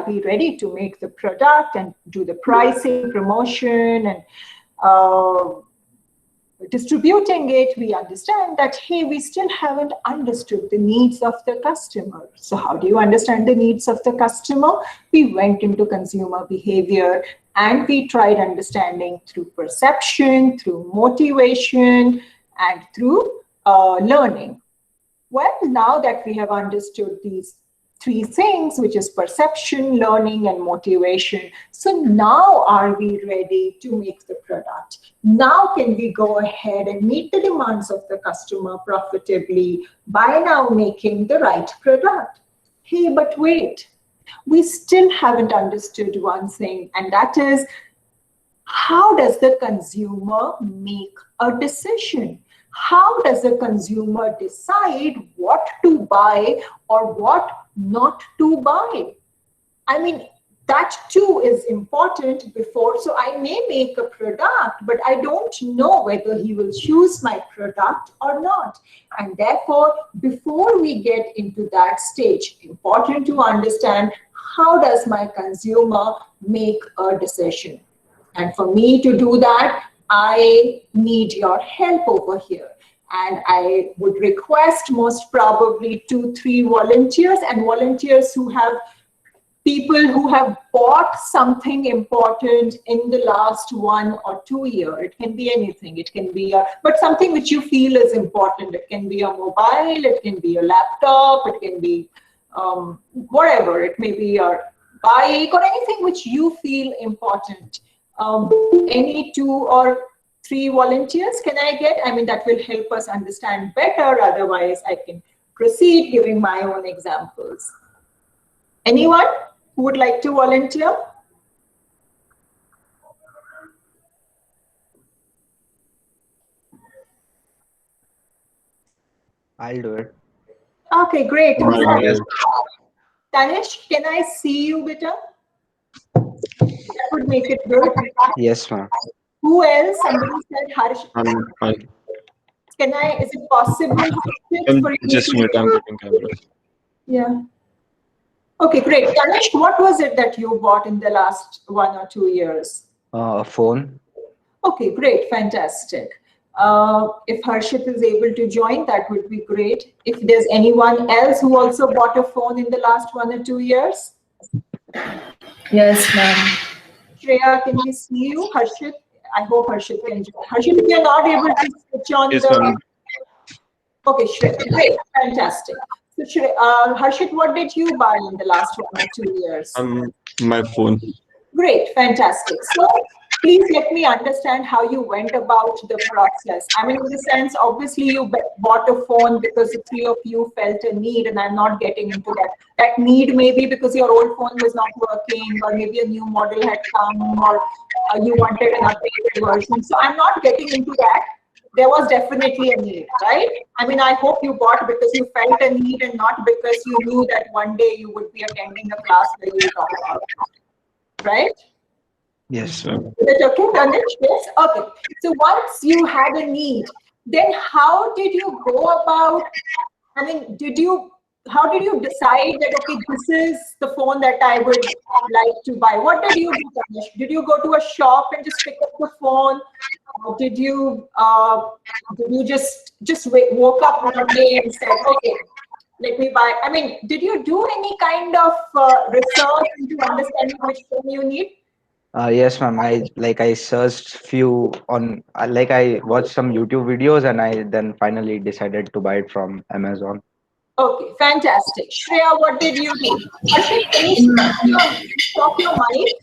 are we ready to make the product and do the pricing, promotion, and distributing it, we understand that, hey, we still haven't understood the needs of the customer. So how do you understand the needs of the customer? We went into consumer behavior and we tried understanding through perception, through motivation, and through learning. Well, now that we have understood these three things, which is perception, learning, and motivation, so now are we ready to make the product? Now can we go ahead and meet the demands of the customer profitably by now making the right product? Hey, but wait, we still haven't understood one thing, and that is, how does the consumer make a decision? How does the consumer decide what to buy or what not to buy? I mean, that too is important before. So I may make a product, but I don't know whether he will choose my product or not. And therefore, before we get into that stage, important to understand, how does my consumer make a decision? And for me to do that, I need your help over here. And I would request most probably 2-3 volunteers, and volunteers who have people who have bought something important in the last 1 or 2 years. It can be anything. It can be but something which you feel is important. It can be a mobile, it can be a laptop, it can be whatever. It may be your bike or anything which you feel important. Any 2 or 3 volunteers can I get? I mean, that will help us understand better. Otherwise, I can proceed giving my own examples. Anyone who would like to volunteer? I'll do it. Okay, great. Yes. Tanish, can I see you, beta? That would make it good. Yes, ma'am. Who else? Somebody said Harsh. Can I, is it possible for you Just a minute, I'm getting cameras. Yeah. Okay, great. Tanish, what was it that you bought in the last 1 or 2 years? A phone. Okay, great, fantastic. If Harshit is able to join, that would be great. If there's anyone else who also bought a phone in the last 1 or 2 years? Yes, ma'am. Shreya, can we see you? Harshit, I hope Harshit can join. Harshit, if you're not able to switch on Yes, the... ma'am. Okay, Shreya, great, fantastic. So Harshit, what did you buy in the last 1 or 2 years? My phone. Great, fantastic. So please let me understand how you went about the process. I mean, in the sense, obviously you bought a phone because the 3 of you felt a need, and I'm not getting into that. That need may be because your old phone was not working, or maybe a new model had come, or you wanted an updated version. So I'm not getting into that. There was definitely a need, right? I mean, I hope you bought because you felt a need and not because you knew that one day you would be attending a class where you talk about it, right? Yes. Ma'am. Is it okay, Tanish? Yes? Okay. So once you had a need, then how did you go about, I mean, how did you decide that, okay, this is the phone that I would like to buy? What did you do, Tanish? Did you go to a shop and just pick up the phone? Or did you just woke up one day and said, okay, let me buy? I mean, did you do any kind of research into understanding which phone you need? Yes, ma'am. I searched few on I watched some YouTube videos, and I then finally decided to buy it from Amazon. Okay, fantastic. Shreya, what did you do? Harshit, can you stop your mic?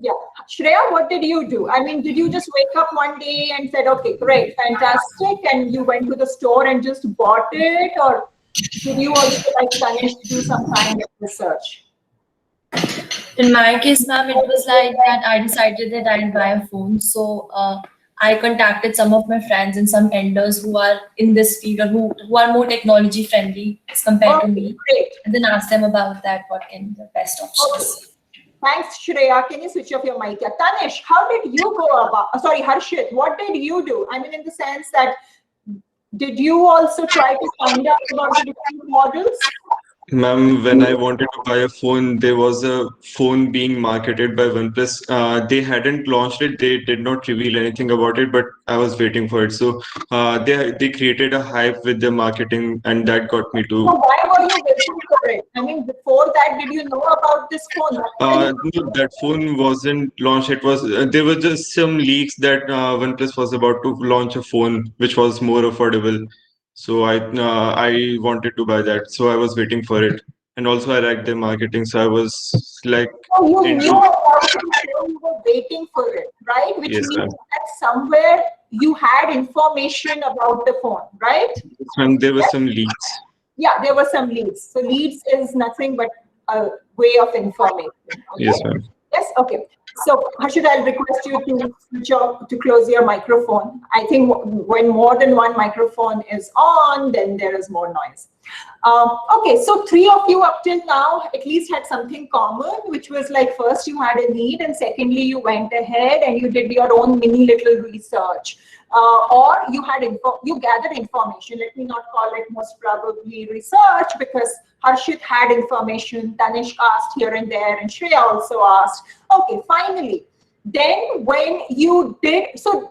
Yeah. Shreya, what did you do? I mean, did you just wake up one day and said, okay, great, fantastic, and you went to the store and just bought it? Or did you also, like Tanish, do some kind of research? In my case, ma'am, it was like that I decided that I'd buy a phone. So I contacted some of my friends and some elders who are in this field, or who are more technology friendly as compared to me. Great. And then asked them about that, what can be the best options. Okay. Thanks, Shreya. Can you switch off your mic? Yeah. Tanish, how did you go about, sorry, Harshit, what did you do? I mean, in the sense that, did you also try to find out about the different models? Ma'am, when I wanted to buy a phone, there was a phone being marketed by OnePlus. They hadn't launched it. They did not reveal anything about it, but I was waiting for it. So they created a hype with their marketing, and that got me So to. why were you waiting for it? I mean, before that, did you know about this phone? Why were No, that phone wasn't launched. It was there were just some leaks that OnePlus was about to launch a phone which was more affordable. So I wanted to buy that. So I was waiting for it, and also I liked their marketing. So I was like So you knew into about it before you were waiting for it, right? Which yes, means ma'am. that somewhere you had information about the phone, right? Yes, ma'am. There were some leaks. Yeah, there were some leads. So leads is nothing but a way of information. Yes, Okay. ma'am. Yes. Okay. So Harshit, I'll request you to switch off, to close your microphone. I think when more than one microphone is on, then there is more noise. Okay, so three of you up till now at least had something common, which was like first you had a need, and secondly you went ahead and you did your own mini little research, or you had you gathered information. Let me not call it most probably research, because Harshit had information, Tanish asked here and there, and Shreya also asked. Okay, finally, then when you did so.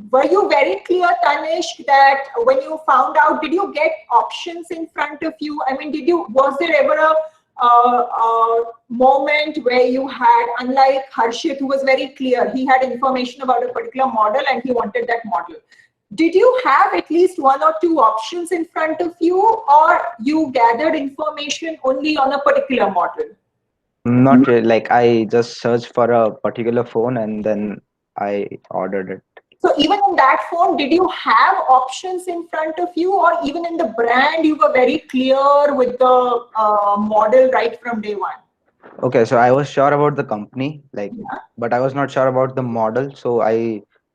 Were you very clear, Tanish, that when you found out, did you get options in front of you? I mean, was there ever a moment where you had, unlike Harshit, who was very clear, he had information about a particular model and he wanted that model. Did you have at least one or two options in front of you, or you gathered information only on a particular model? Not really. Like I just searched for a particular phone and then I ordered it. So even in that phone, did you have options in front of you, or even in the brand, you were very clear with the model right from day one? Okay, so I was sure about the company, like, Yeah. but I was not sure about the model. So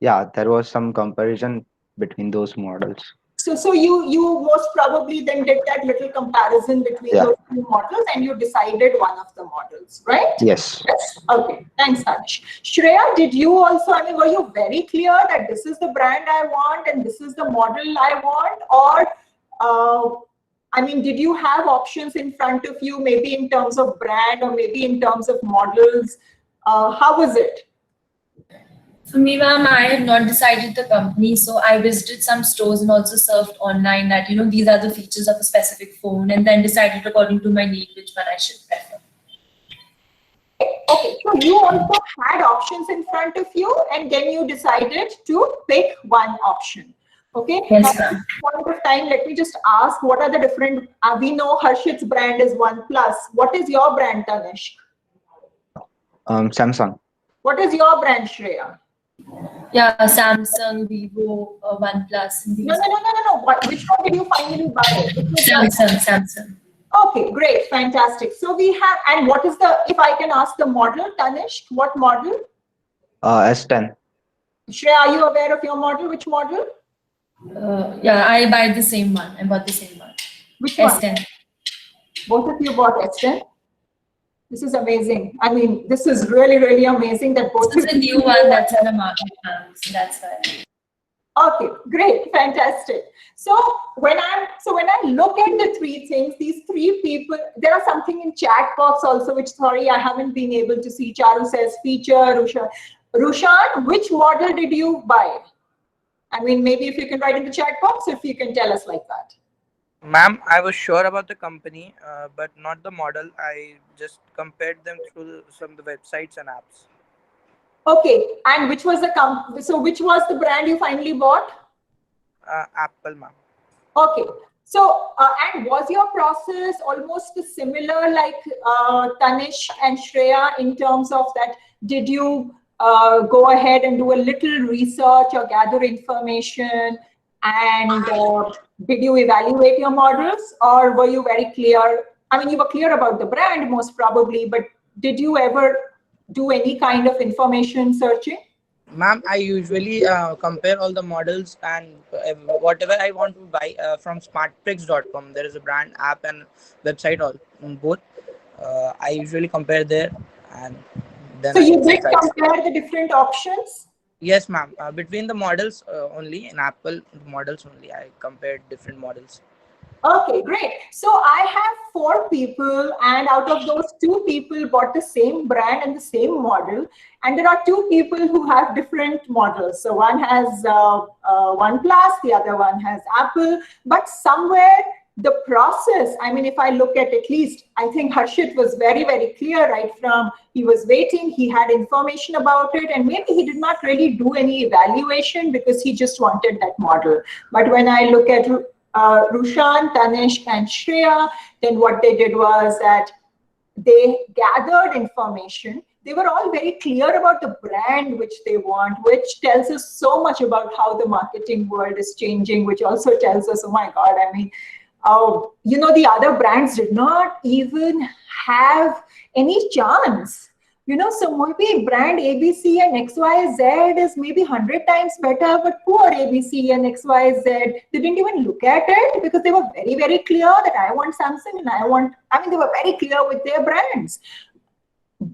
yeah, there was some comparison between those models. So you most probably then did that little comparison between Yeah. those two models and you decided one of the models, right? Yes. Yes. Okay. Thanks, Anish. Shreya, did you also, I mean, were you very clear that this is the brand I want and this is the model I want? Or, I mean, did you have options in front of you, maybe in terms of brand or maybe in terms of models? How was it? For me, ma'am, I had not decided the company, so I visited some stores and also surfed online that, these are the features of a specific phone, and then decided according to my need which one I should prefer. Okay, so you also had options in front of you, and then you decided to pick one option. Okay. Yes, At ma'am. this point of time, let me just ask, what are the different? We know Harshit's brand is OnePlus. What is your brand, Tanish? Samsung. What is your brand, Shreya? Yeah, Samsung, Vivo, OnePlus. And No, these. no, no, no, no, no. Which one did you finally buy? Samsung. Okay, great, fantastic. So we have, and what is the? If I can ask the model, Tanish, what model? S10. Shreya, are you aware of your model? Which model? Yeah, I buy the same one. I bought the same one. Which one? S10. Both of you bought S10. This is amazing. I mean, this is really, really amazing that both This of is a you. new one that's in the market now, so that's why. Okay, great, fantastic. So when I look at the three things, these three people, there are something in chat box also, which sorry I haven't been able to see. Charu says feature, Rushan, which model did you buy? I mean, maybe if you can write in the chat box, if you can tell us like that. Ma'am, I was sure about the company, but not the model. I just compared them through some of the websites and apps. Okay, and which was which was the brand you finally bought? Apple, ma'am. Okay. So, and was your process almost similar like Tanish and Shreya in terms of that? Did you go ahead and do a little research or gather information, and did you evaluate your models, or were you very clear? I mean, you were clear about the brand most probably, but did you ever do any kind of information searching? Ma'am, I usually compare all the models and whatever I want to buy from smartprix.com. There is a brand app and website all both. I usually compare there and then So I you did decide. compare the different options? Yes, ma'am. Between the models only in Apple models only, I compared different models. Okay, great. So I have 4 people, and out of those 2 people bought the same brand and the same model. And there are 2 people who have different models. So one has OnePlus, the other one has Apple. But somewhere the process, I mean, if I look at least, I think Harshit was very, very clear right from he was waiting, he had information about it, and maybe he did not really do any evaluation because he just wanted that model. But when I look at Rushan, Tanishq, and Shreya, then what they did was that they gathered information. They were all very clear about the brand which they want, which tells us so much about how the marketing world is changing, which also tells us, oh my God, I mean, the other brands did not even have any chance. So maybe brand ABC and XYZ is maybe 100 times better, but poor ABC and XYZ, they didn't even look at it because they were very, very clear that I want Samsung and they were very clear with their brands.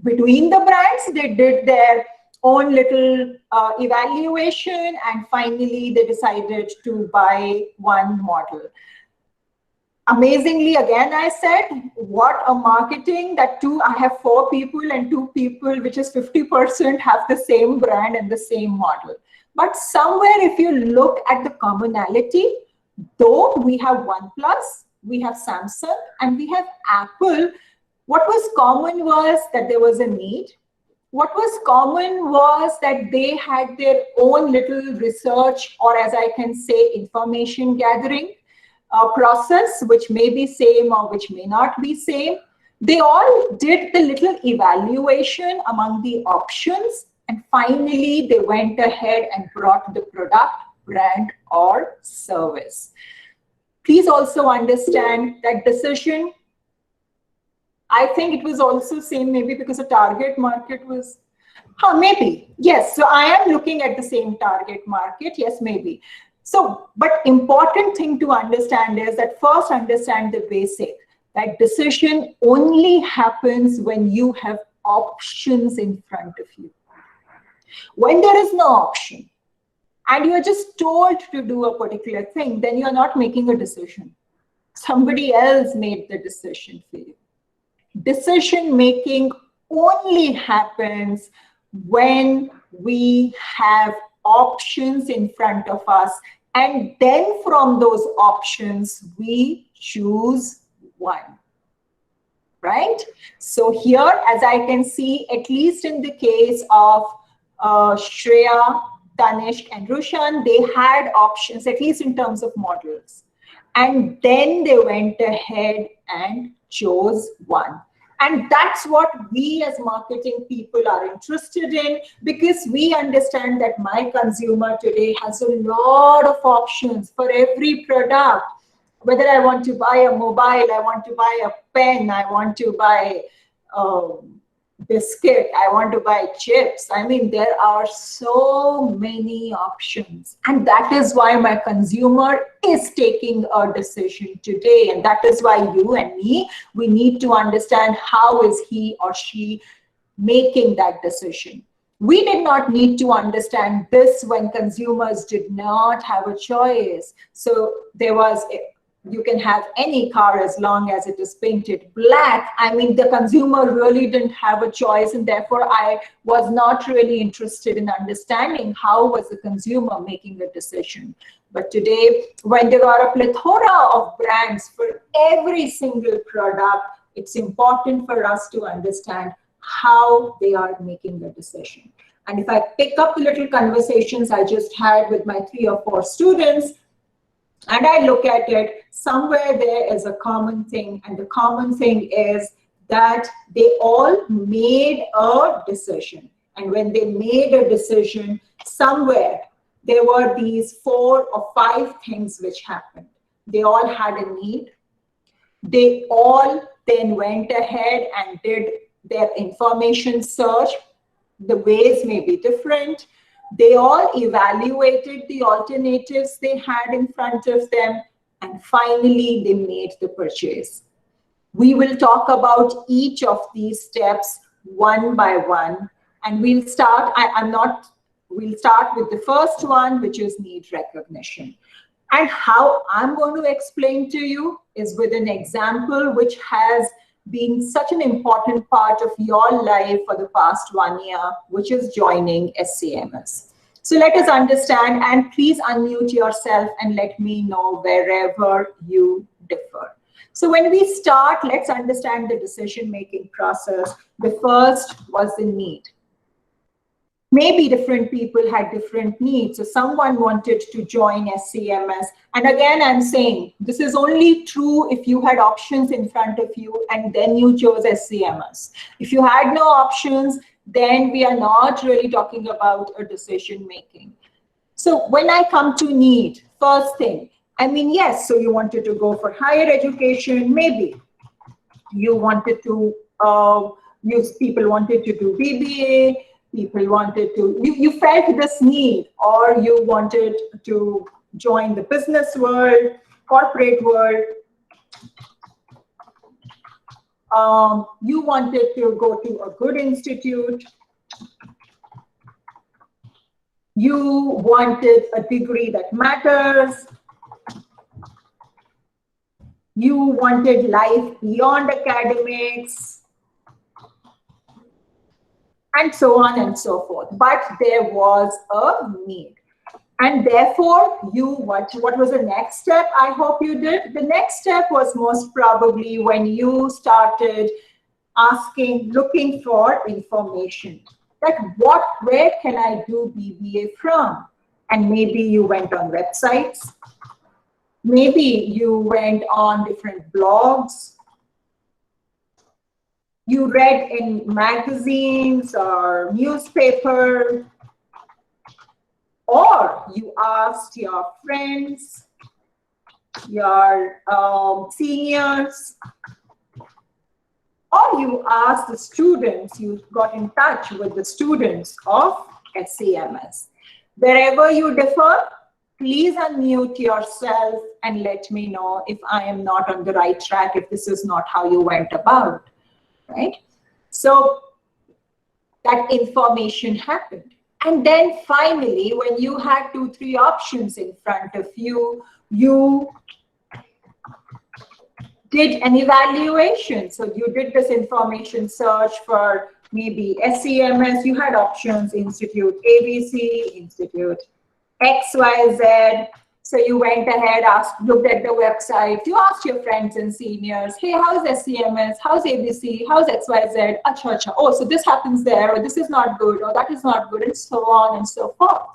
Between the brands, they did their own little evaluation, and finally they decided to buy one model. Amazingly, again, I said, what a marketing that I have 4 people and 2 people, which is 50%, have the same brand and the same model. But somewhere, if you look at the commonality, though we have OnePlus, we have Samsung, and we have Apple, what was common was that there was a need. What was common was that they had their own little research, or as I can say, information gathering process, which may be same or which may not be same. They all did the little evaluation among the options, and finally they went ahead and brought the product, brand, or service. Please also understand that decision, I think it was also same, maybe because the target market was, maybe, yes. So I am looking at the same target market, yes, maybe. So, but important thing to understand is that first understand the basic, that decision only happens when you have options in front of you. When there is no option and you are just told to do a particular thing, then you are not making a decision. Somebody else made the decision for you. Decision making only happens when we have options in front of us, and then from those options we choose one, right? So here, as I can see, at least in the case of Shreya, Tanishq, and Rushan, they had options, at least in terms of models, and then they went ahead and chose one. And that's what we as marketing people are interested in, because we understand that my consumer today has a lot of options for every product. Whether I want to buy a mobile, I want to buy a pen, I want to buy biscuit, I want to buy chips. I mean, there are so many options. And that is why my consumer is taking a decision today. And that is why you and me, we need to understand how is he or she making that decision. We did not need to understand this when consumers did not have a choice. So there was you can have any car as long as it is painted black. I mean, the consumer really didn't have a choice, and therefore I was not really interested in understanding how was the consumer making a decision. But today, when there are a plethora of brands for every single product, it's important for us to understand how they are making the decision. And if I pick up the little conversations I just had with my 3 or 4 students, and I look at it, somewhere there is a common thing, and the common thing is that they all made a decision. And when they made a decision, somewhere there were these 4 or 5 things which happened. They all had a need. They all then went ahead and did their information search. The ways may be different. They all evaluated the alternatives they had in front of them, and finally they made the purchase. We will talk about each of these steps one by one, and we'll start, we'll start with the first one, which is need recognition. And how I'm going to explain to you is with an example which has been such an important part of your life for the past 1 year, which is joining SCMS. So let us understand, and please unmute yourself and let me know wherever you differ. So when we start, let's understand the decision-making process. The first was the need. Maybe different people had different needs. So someone wanted to join SCMS. And again, I'm saying this is only true if you had options in front of you and then you chose SCMS. If you had no options, then we are not really talking about a decision making. So when I come to need, first thing, I mean, yes, so you wanted to go for higher education, maybe. You wanted to, people wanted to do BBA, people wanted to, you felt this need, or you wanted to join the business world, corporate world. You wanted to go to a good institute. You wanted a degree that matters. You wanted life beyond academics, and so on and so forth. But there was a need. And therefore, what was the next step I hope you did? The next step was most probably when you started looking for information. Like where can I do BBA from? And maybe you went on websites. Maybe you went on different blogs. You read in magazines or newspaper, or you asked your friends, your seniors, or you asked the students, you got in touch with the students of SCMS. Wherever you differ, please unmute yourself and let me know if I am not on the right track, if this is not how you went about. Right? So that information happened. And then finally, when you had 2-3 options in front of you, you did an evaluation. So you did this information search for maybe SCMS, you had options, Institute ABC, Institute XYZ. So you went ahead, looked at the website, you asked your friends and seniors, hey, how's SCMS, how's ABC, how's XYZ, acha, acha. Oh, so this happens there, or this is not good, or that is not good, and so on and so forth.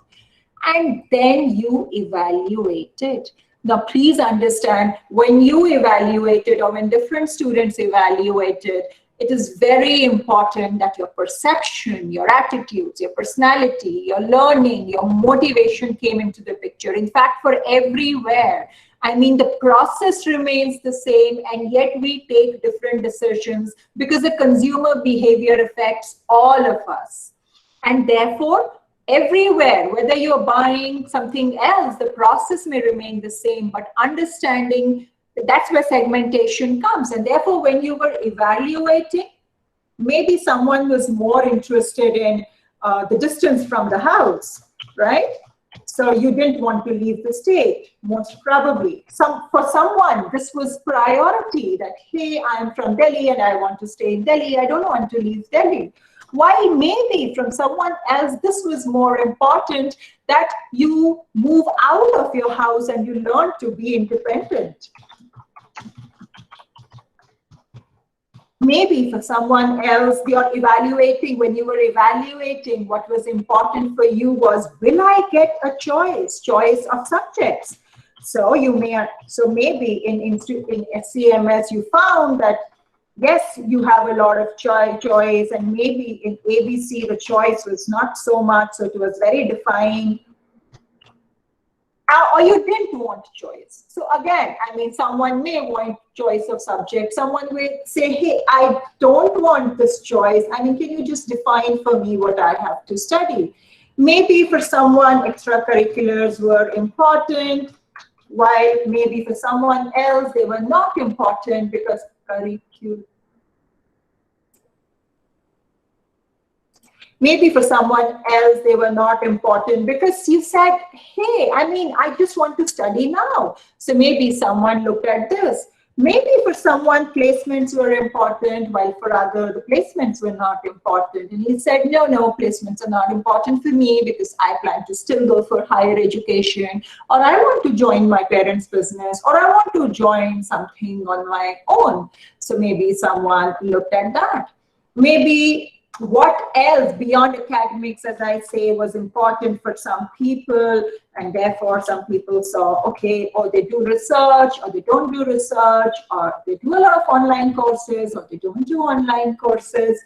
And then you evaluated. Now, please understand, when you evaluated, or when different students evaluated, it is very important that your perception, your attitudes, your personality, your learning, your motivation came into the picture. In fact, for everywhere, I mean, the process remains the same, and yet we take different decisions because the consumer behavior affects all of us. And therefore, everywhere, whether you're buying something else, the process may remain the same, but understanding that's where segmentation comes. And therefore, when you were evaluating, maybe someone was more interested in the distance from the house, right? So you didn't want to leave the state, most probably. For someone, this was priority, that, hey, I'm from Delhi and I want to stay in Delhi. I don't want to leave Delhi. While maybe from someone else, this was more important, that you move out of your house and you learn to be independent. Maybe for someone else, when you were evaluating, what was important for you was, will I get a choice of subjects? So maybe in SCMS, you found that, yes, you have a lot of choice, and maybe in ABC, the choice was not so much, so it was very defined. Or you didn't want choice. So again, I mean, someone may want choice of subject. Someone will say, hey, I don't want this choice. I mean, can you just define for me what I have to study? Maybe for someone, extracurriculars were important, while maybe for someone else, they were not important Maybe for someone else, they were not important because you said, hey, I mean, I just want to study now. So maybe someone looked at this. Maybe for someone, placements were important, while for other, the placements were not important. And he said, no, placements are not important for me because I plan to still go for higher education, or I want to join my parents' business, or I want to join something on my own. So maybe someone looked at that. Maybe what else beyond academics, as I say, was important for some people, and therefore some people saw, okay, or they do research, or they don't do research, or they do a lot of online courses, or they don't do online courses.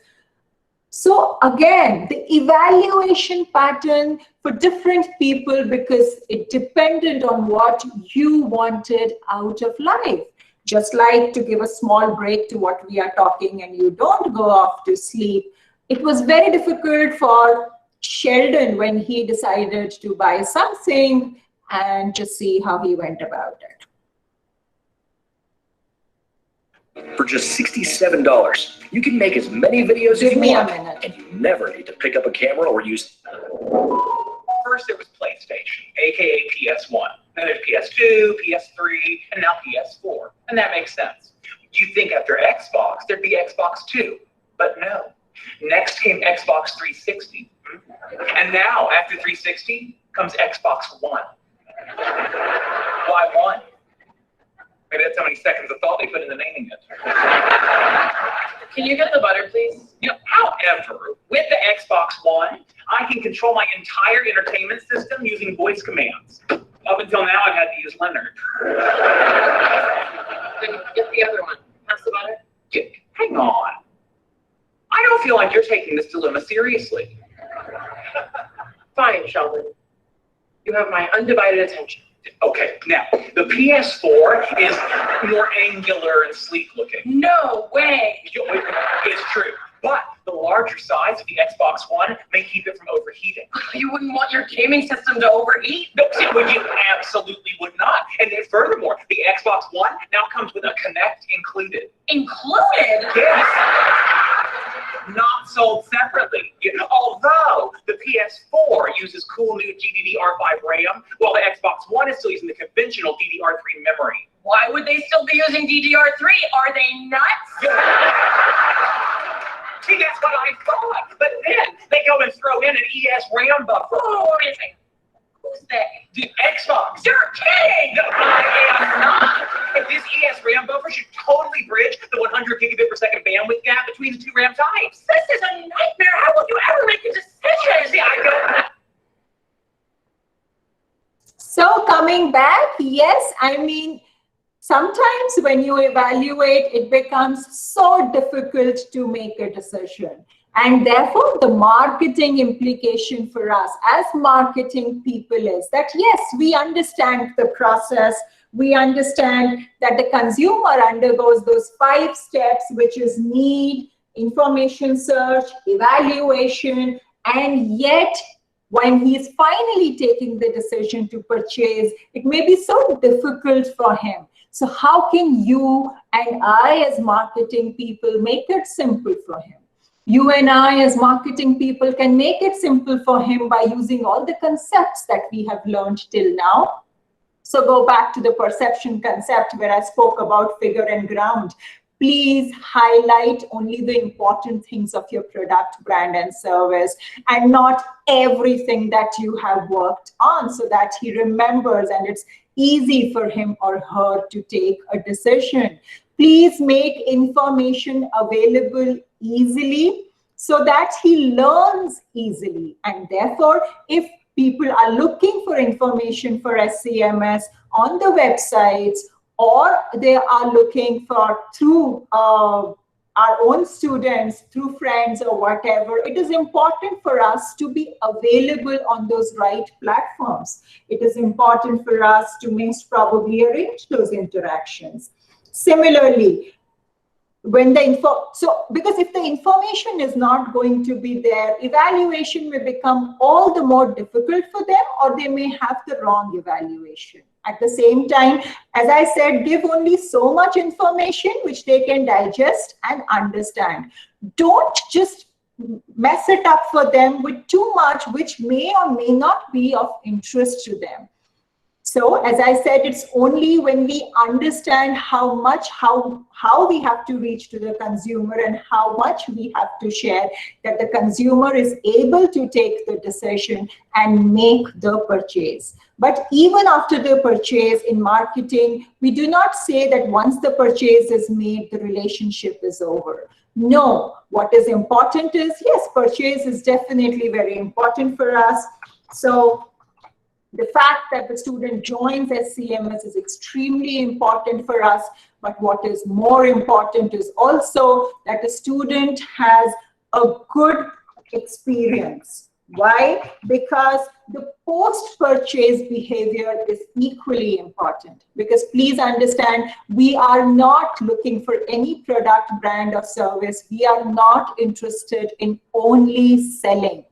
So again, the evaluation pattern for different people, because it depended on what you wanted out of life. Just like, to give a small break to what we are talking and you don't go off to sleep, it was very difficult for Sheldon when he decided to buy something and just see how he went about it. For just $67, you can make as many videos as Give you me a want, minute. and you never need to pick up a camera or use. First, it was PlayStation, aka PS1. Then there's PS2, PS3, and now PS4. And that makes sense. You'd think after Xbox, there'd be Xbox 2. But no. Next came Xbox 360. And now, after 360, comes Xbox One. Why one? Maybe that's how many seconds of thought they put into naming it. Can you get the butter, please? However, with the Xbox One, I can control my entire entertainment system using voice commands. Up until now, I've had to use Leonard. Then get the other one. Pass the butter. Hang on. I don't feel like you're taking this dilemma seriously. Fine, Sheldon. You have my undivided attention. Okay, now, the PS4 is more angular and sleek looking. No way! It's true. But the larger size of the Xbox One may keep it from overheating. You wouldn't want your gaming system to overheat? No, you absolutely would not. And then furthermore, the Xbox One now comes with a Kinect included. Included? Yes. Not sold separately. Although the PS4 uses cool new GDDR5 RAM, while the Xbox One is still using the conventional DDR3 memory. Why would they still be using DDR3? Are they nuts? See, that's what I thought. But then they go and throw in an ES RAM buffer. Who is it? Who's they? The Xbox. You're kidding! No, I am not. And this ES RAM buffer should totally bridge the 100 gigabit per second bandwidth gap between the two RAM types. This is a nightmare. How will you ever make a decision? See, I don't. So coming back, yes, I mean, sometimes when you evaluate, it becomes so difficult to make a decision. And therefore, the marketing implication for us as marketing people is that, yes, we understand the process. We understand that the consumer undergoes those 5 steps, which is need, information search, evaluation, and yet when he's finally taking the decision to purchase, it may be so difficult for him. So how can you and I as marketing people make it simple for him? You and I as marketing people can make it simple for him by using all the concepts that we have learned till now. So go back to the perception concept where I spoke about figure and ground. Please highlight only the important things of your product, brand, and service, and not everything that you have worked on, so that he remembers and it's easy for him or her to take a decision. Please make information available easily so that he learns easily. And therefore, if people are looking for information for SCMS on the websites, or they are looking for through our own students, through friends or whatever, it is important for us to be available on those right platforms. It is important for us to most probably arrange those interactions. Similarly, when the because if the information is not going to be there, evaluation may become all the more difficult for them, or they may have the wrong evaluation. At the same time, as I said, give only so much information which they can digest and understand. Don't just mess it up for them with too much, which may or may not be of interest to them. So as I said, it's only when we understand how we have to reach to the consumer and how much we have to share that the consumer is able to take the decision and make the purchase. But even after the purchase in marketing, we do not say that once the purchase is made, the relationship is over. No, what is important is, yes, purchase is definitely very important for us. So the fact that the student joins SCMS is extremely important for us, but what is more important is also that the student has a good experience. Why? Because the post-purchase behavior is equally important. Because please understand, we are not looking for any product, brand, or service. We are not interested in only selling.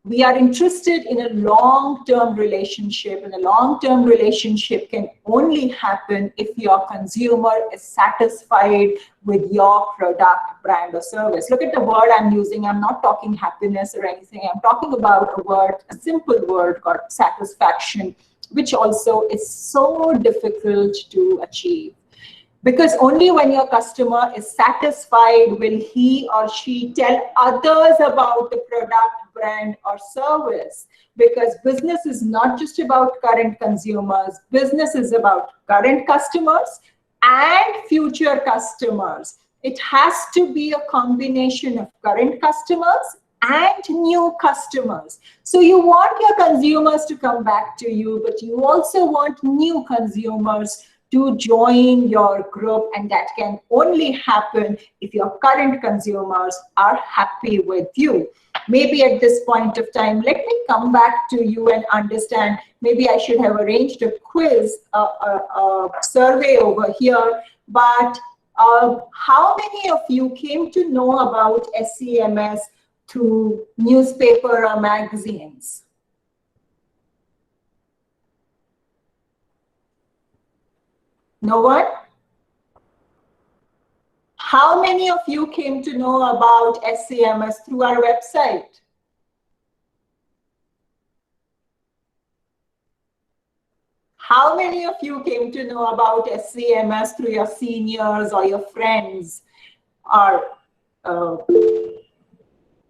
We are interested in a long-term relationship, and a long-term relationship can only happen if your consumer is satisfied with your product, brand, or service. Look at the word I'm using. I'm not talking happiness or anything. I'm talking about a simple word called satisfaction, which also is so difficult to achieve. Because only when your customer is satisfied will he or she tell others about the product, brand, or service. Because business is not just about current consumers. Business is about current customers and future customers. It has to be a combination of current customers and new customers. So you want your consumers to come back to you, but you also want new consumers to join your group, and that can only happen if your current consumers are happy with you. Maybe at this point of time, let me come back to you and understand, maybe I should have arranged a quiz, a survey over here, but how many of you came to know about SCMS through newspaper or magazines? No one? How many of you came to know about SCMS through our website? How many of you came to know about SCMS through your seniors or your friends? Or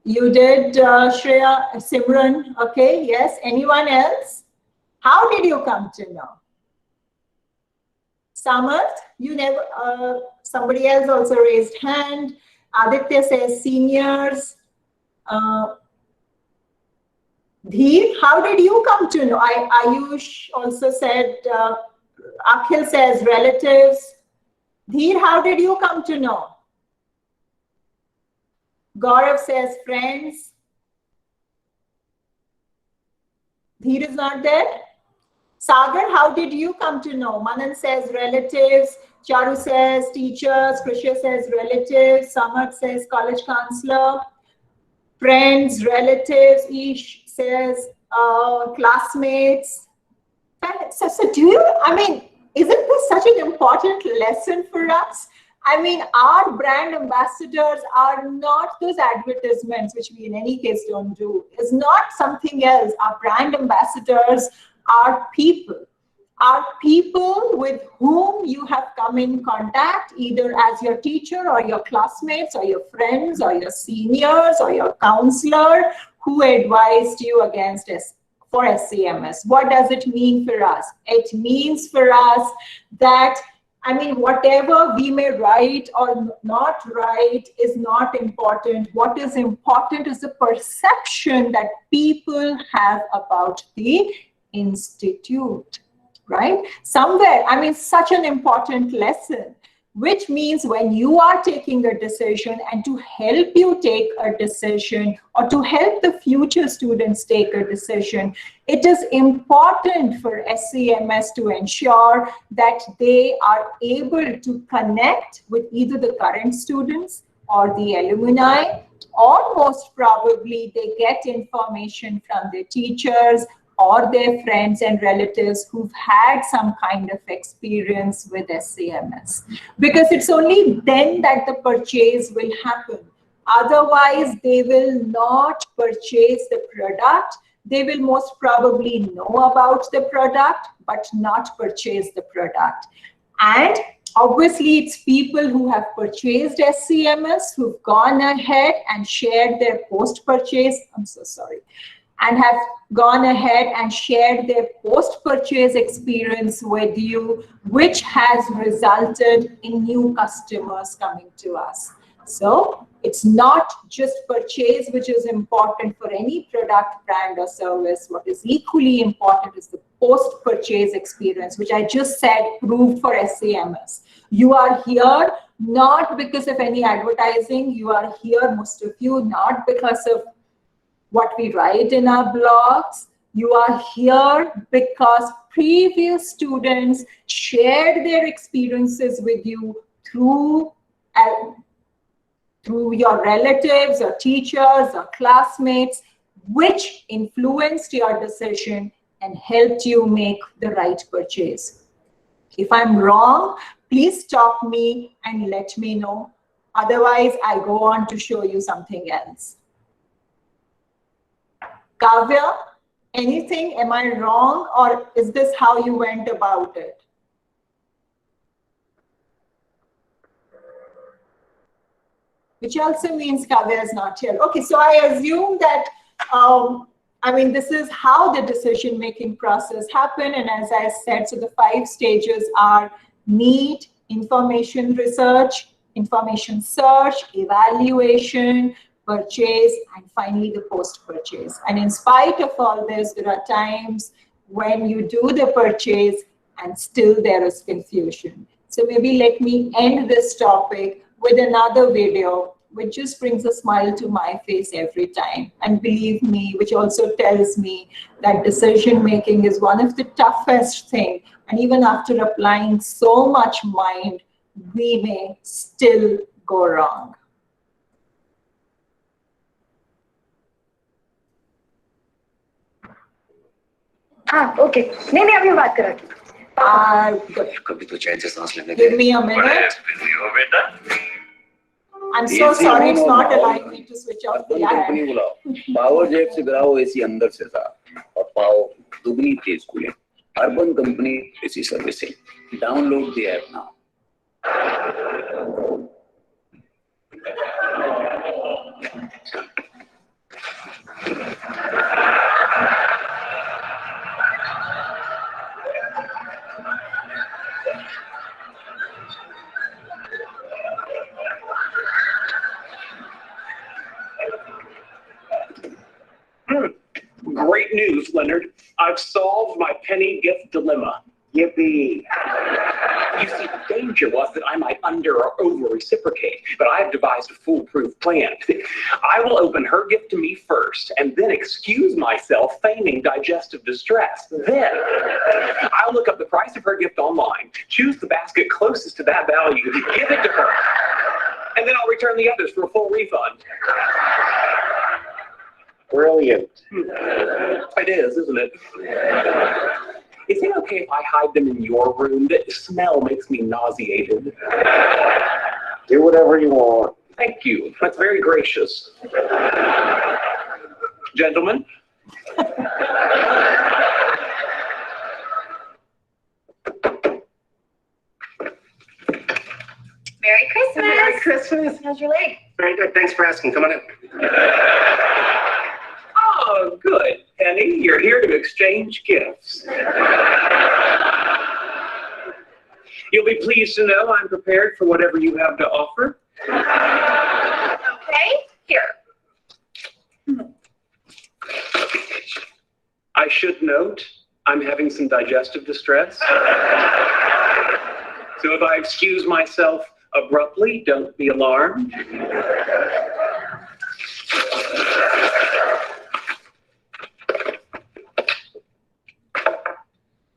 you did, Shreya, Simran? Okay, yes. Anyone else? How did you come to know? Samarth, you never, somebody else also raised hand. Aditya says seniors. Dheer, how did you come to know? Ayush also said, Akhil says relatives. Dheer, how did you come to know? Gaurav says friends. Dheer is not there. Sagar, how did you come to know? Manan says relatives. Charu says teachers. Krishya says relatives. Samarth says college counselor. Friends, relatives. Ish says classmates. So do you, I mean, isn't this such an important lesson for us? I mean, our brand ambassadors are not those advertisements, which we in any case don't do. It's not something else. Our brand ambassadors are people with whom you have come in contact, either as your teacher or your classmates or your friends or your seniors or your counselor who advised you against for SCMS. What does it mean for us? It means for us that, I mean, whatever we may write or not write is not important. What is important is the perception that people have about the institute, right? Somewhere, I mean, such an important lesson, which means when you are taking a decision and to help you take a decision or to help the future students take a decision, it is important for SCMS to ensure that they are able to connect with either the current students or the alumni, or most probably they get information from their teachers or their friends and relatives who've had some kind of experience with SCMS. Because it's only then that the purchase will happen. Otherwise, they will not purchase the product. They will most probably know about the product, but not purchase the product. And obviously, it's people who have purchased SCMS who've gone ahead and shared their post-purchase, I'm so sorry, and have gone ahead and shared their post-purchase experience with you, which has resulted in new customers coming to us. So it's not just purchase which is important for any product, brand, or service. What is equally important is the post-purchase experience, which I just said proved for SCMS. You are here not because of any advertising. You are here, most of you, not because of what we write in our blogs. You are here because previous students shared their experiences with you through your relatives or teachers or classmates, which influenced your decision and helped you make the right purchase. If I'm wrong, please stop me and let me know. Otherwise, I go on to show you something else. Kavya, anything? Am I wrong, or is this how you went about it? Which also means Kavya is not here. Okay, so I assume that, this is how the decision-making process happened. And as I said, so the 5 stages are need, information research, information search, evaluation, purchase, and finally the post-purchase. And in spite of all this, there are times when you do the purchase and still there is confusion. So maybe let me end this topic with another video, which just brings a smile to my face every time. And believe me, which also tells me that decision-making is one of the toughest things. And even after applying so much mind, we may still go wrong. हाँ okay नहीं अभी बात कर रहा कभी तो चैन से सांस लेने Give me a minute. I'm so sorry, it's not allowing me to switch off the ad. Power jet से गिराओ एसी अंदर से था और पाओ दुगनी तेज cooling Urban Company AC servicing download the app now Great news, Leonard. I've solved my penny gift dilemma. Yippee. You see, the danger was that I might under or over reciprocate, but I've devised a foolproof plan. I will open her gift to me first and then excuse myself, feigning digestive distress. Then I'll look up the price of her gift online, choose the basket closest to that value, give it to her, and then I'll return the others for a full refund. Brilliant. It is, isn't it? Is it okay if I hide them in your room? The smell makes me nauseated. Do whatever you want. Thank you. That's very gracious. Gentlemen? Merry Christmas. Merry Christmas. How's your leg? Very good. Thanks for asking. Come on in. Oh, good, Penny. You're here to exchange gifts. You'll be pleased to know I'm prepared for whatever you have to offer. Okay, here. I should note, I'm having some digestive distress. So if I excuse myself abruptly, don't be alarmed.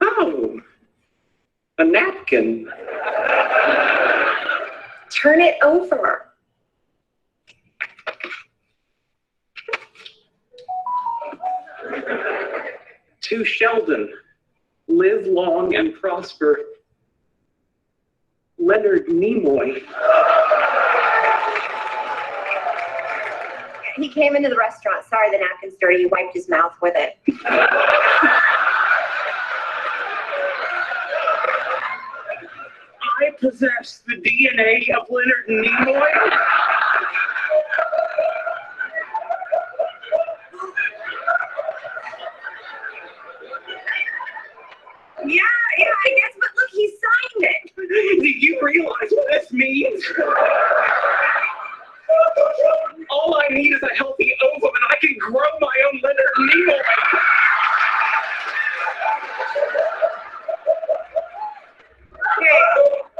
Oh, a napkin. Turn it over. To Sheldon, live long and prosper. Leonard Nimoy. He came into the restaurant. Sorry, the napkin's dirty. He wiped his mouth with it. I possess the DNA of Leonard Nimoy. Yeah, I guess, but look, he signed it. Do you realize what this means? All I need is a healthy ovum, and I can grow my own Leonard Nimoy. Okay,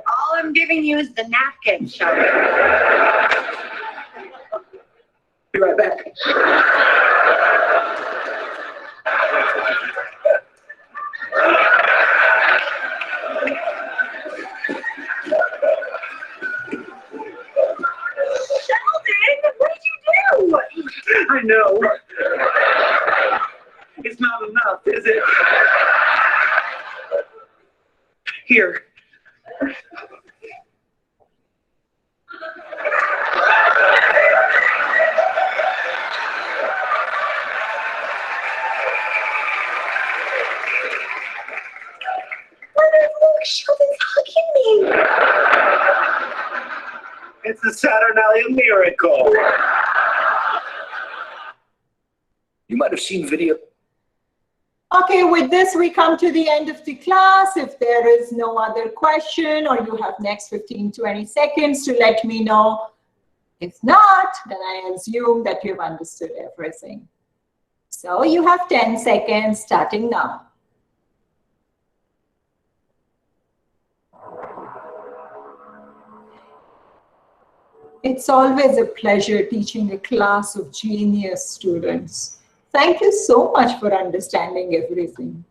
all I'm giving you is the napkin, Shelby. Be right back. Sheldon, what did you do? I know. It's not enough, is it? Here. Look, Sheldon's hugging me. It's a Saturnalia miracle. You might have seen video. Okay, with this, we come to the end of the class. If there is no other question or you have next 15-20 seconds to let me know. If not, then I assume that you've understood everything. So you have 10 seconds starting now. It's always a pleasure teaching a class of genius students. Thank you so much for understanding everything.